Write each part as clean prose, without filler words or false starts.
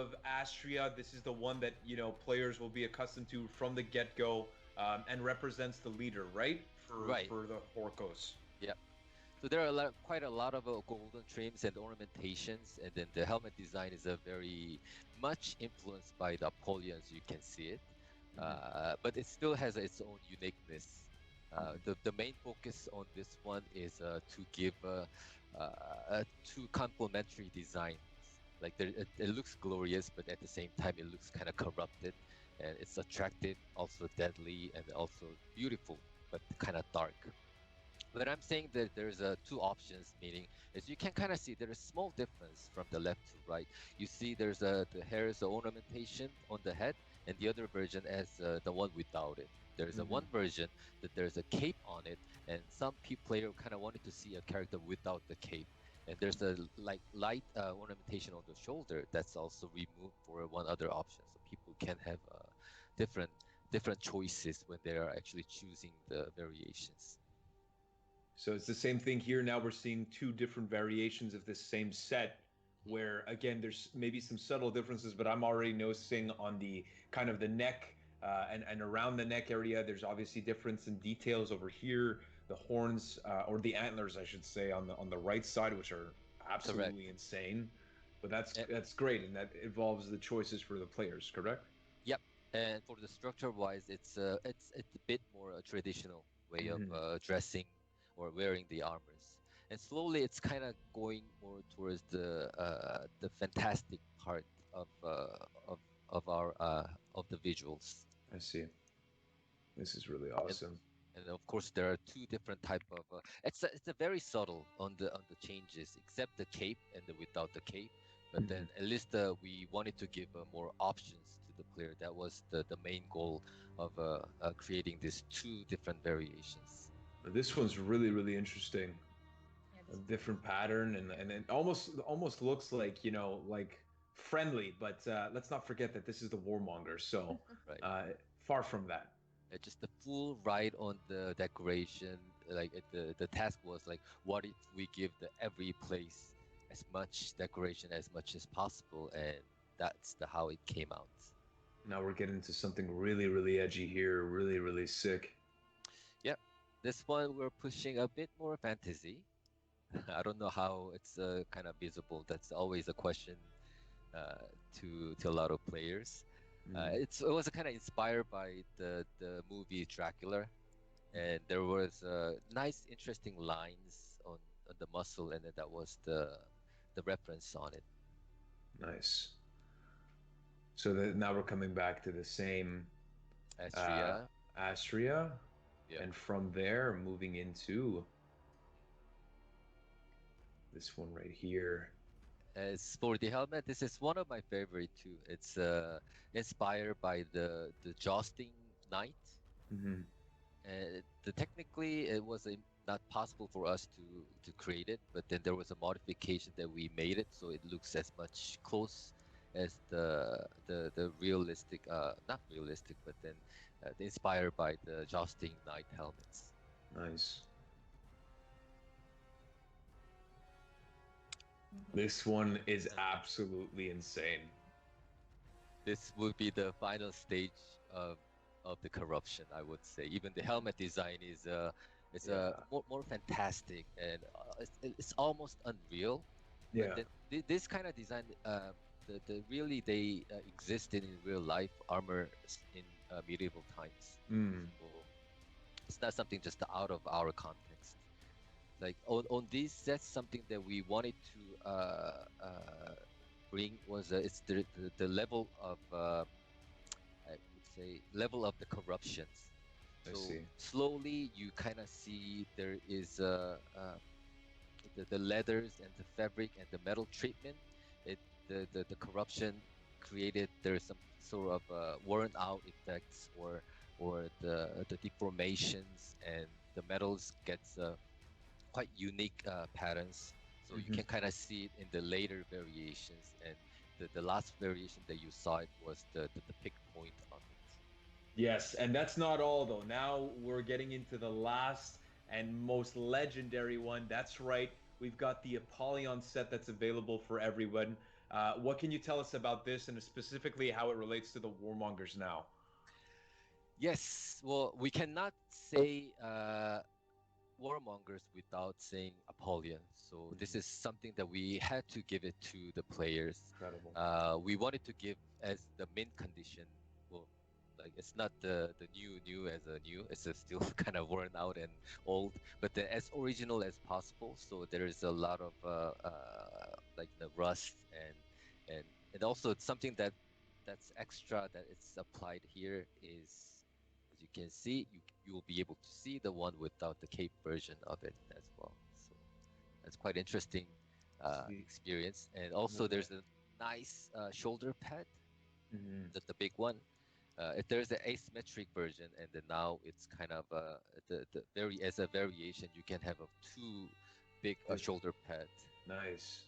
of Astria. This is the one that, players will be accustomed to from the get-go, and represents the leader, right? For Right. for the Orcos. Yeah. So there are quite a lot of golden trims and ornamentations, and then the helmet design is a very much influenced by the Apollons. You can see it, but it still has its own uniqueness. The main focus on this one is to give two complementary designs. Like it looks glorious, but at the same time it looks kind of corrupted, and it's attractive, also deadly, and also beautiful, but kind of dark. But I'm saying that there's two options, meaning as you can kind of see there's a small difference from the left to right. You see there's the hair's ornamentation on the head, and the other version has the one without it. There's a one version that there's a cape on it, and some player kind of wanted to see a character without the cape. And there's a light ornamentation on the shoulder that's also removed for one other option, so people can have different choices when they are actually choosing the variations. So it's the same thing here. Now we're seeing two different variations of this same set, where again there's maybe some subtle differences, but I'm already noticing on the kind of the neck, and around the neck area, there's obviously difference in details over here. The horns, or the antlers, I should say, on the right side, which are absolutely Correct. insane. But that's great, and that involves the choices for the players, correct? Yep. And for the structure wise, it's a bit more a traditional way of dressing or wearing the armors. And slowly, it's kind of going more towards the fantastic part of the visuals. I see. This is really awesome. And of course, there are two different type of. It's a very subtle on the changes, except the cape and the without the cape. But then at least we wanted to give more options to the player. That was the main goal of creating these two different variations. This one's really, really interesting. A different pattern, and it almost looks like, like friendly, but let's not forget that this is the Warmonger, so Right. far from that. Just the full ride on the decoration. Like the task was like, what if we give every place as much decoration as much as possible, and that's how it came out. Now we're getting to something really, really edgy here, really, really sick. Yep, this one we're pushing a bit more fantasy. I don't know how it's kind of visible. That's always a question to a lot of players. It was kind of inspired by the movie Dracula, and there was nice, interesting lines on the muscle, and that was the reference on it. Nice. So now we're coming back to the same Astria. Astria, Yep. and from there moving into this one right here. As for the helmet, this is one of my favorite too. It's inspired by the jousting knight. Technically, it was not possible for us to create it, but then there was a modification that we made it so it looks as much close as the realistic, not realistic, but then inspired by the jousting knight helmets. Nice. This one is absolutely insane. This would be the final stage of the corruption, I would say. Even the helmet design is more fantastic, and it's almost unreal. Yeah. But this kind of design, really they existed in real life armor in medieval times. So it's not something just out of our context. Like on these sets, something that we wanted to bring was it's the level of I would say level of the corruptions. I So see. slowly you kind of see there is the leathers and the fabric and the metal treatment. The corruption created there's some sort of worn out effects or the deformations, and the metals gets quite unique patterns. So you can kind of see it in the later variations, and the last variation that you saw it was the pick point of it. Yes, and that's not all though. Now we're getting into the last and most legendary one. That's right. We've got the Apollyon set that's available for everyone. What can you tell us about this and specifically how it relates to the Warmongers now? Yes, well, we cannot say warmongers without saying Apollyon. So this is something that we had to give it to the players. Incredible. We wanted to give as the mint condition. Well, like it's not the new as a new. It's still kind of worn out and old, but as original as possible. So there is a lot of like the rust and also it's something that's extra that it's applied here is as you can see, you will be able to see the one without the cape version of it as well. So that's quite interesting experience. And also there's a nice shoulder pad, the big one. If there's an asymmetric version, and then now it's kind of the very as a variation, you can have a two big shoulder pads. Nice.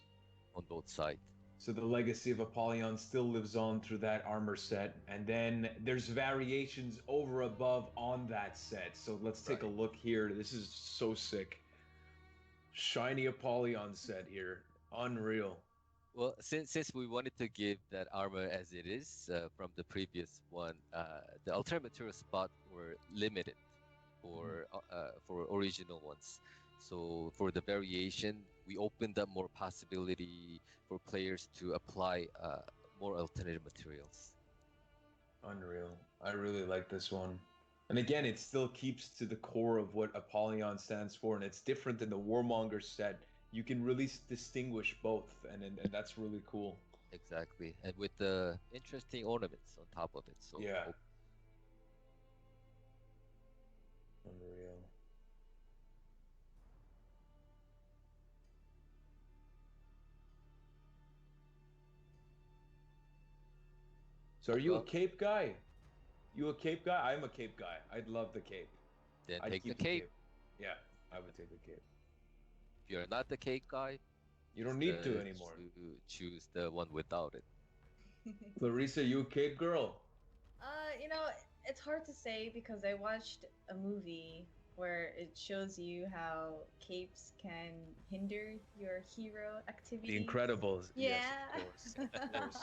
On both sides. So the legacy of Apollyon still lives on through that armor set, and then there's variations over above on that set. So let's take a look here. This is so sick. Shiny Apollyon set here. Unreal. Well, since we wanted to give that armor as it is from the previous one, the alternate material spot were limited for original ones. So for the variation, we opened up more possibility for players to apply more alternative materials. Unreal. I really like this one. And again, it still keeps to the core of what Apollyon stands for, and it's different than the Warmonger set. You can really distinguish both, and that's really cool. Exactly, and with the interesting ornaments on top of it. So yeah. Unreal. So are you a cape guy? You a cape guy? I'm a cape guy. I'd love the cape. Then take the cape. Yeah, I would take the cape. If you're not the cape guy, you don't need to anymore. Choose the one without it. Clarissa, you a cape girl? You know, it's hard to say because I watched a movie where it shows you how capes can hinder your hero activity. The Incredibles. Yeah. Yes, of course.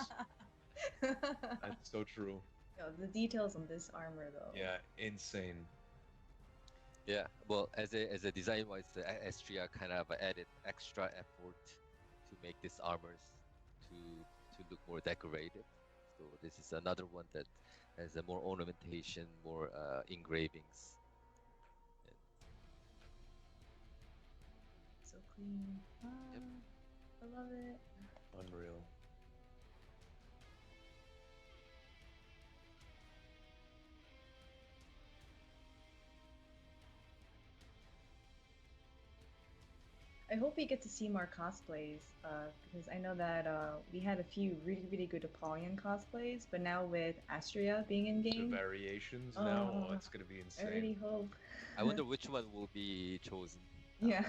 Of course. That's so true. You know, the details on this armor, though. Yeah, insane. Yeah, well, as a design-wise, Estria kind of added extra effort to make these armors to look more decorated. So this is another one that has a more ornamentation, more engravings. So clean. Yep. I love it. Unreal. I hope we get to see more cosplays because I know that we had a few really good Apollyon cosplays, but now with Astria being in game, the variations now, it's gonna be insane. I really hope. I wonder which one will be chosen. Yeah.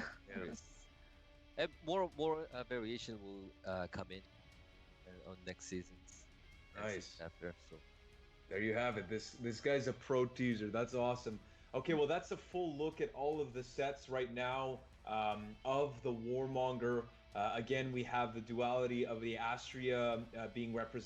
And more variation will come in on next seasons. Nice. After so. There you have it. This guy's a pro teaser. That's awesome. Okay, well that's a full look at all of the sets right now. Of the Warmonger. Again, we have the duality of the Astria being represented